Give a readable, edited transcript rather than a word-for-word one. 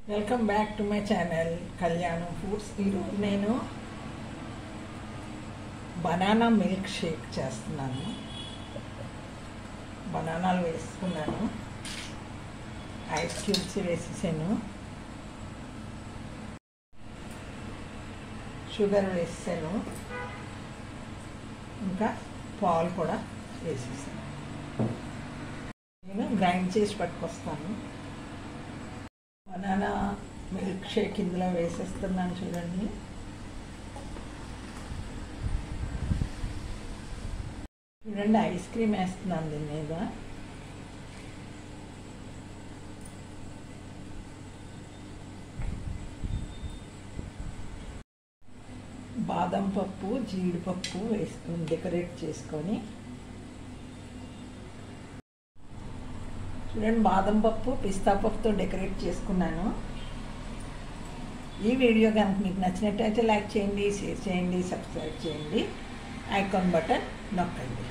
Welcome back to my channel కళ్యాణం foods. ఈరోజు నేను బనానా మిల్క్ షేక్ చేస్తున్నాను. బనానాలు వేసుకున్నాను, ఐస్ క్యూబ్స్ వేసేసాను, షుగర్ వేసాను, ఇంకా పాలు కూడా వేసేసాను. నేను గ్రైండ్ చేసి పట్టుకొస్తాను. బనానా మిల్క్ షేక్ ఇందులో వేసేస్తున్నాను. చూడండి, చూడండి ఐస్ క్రీమ్ వేస్తున్నాను దీని మీద. బాదం పప్పు, జీడిపప్పు వేసుకొని డెకరేట్ చేసుకొని, చూడండి బాదం పప్పు, పిస్తా పప్పుతో డెకరేట్ చేసుకున్నాను. ఈ వీడియో కనుక మీకు నచ్చినట్టయితే లైక్ చేయండి, షేర్ చేయండి, సబ్స్క్రైబ్ చేయండి, ఐకాన్ బటన్ నొక్కండి.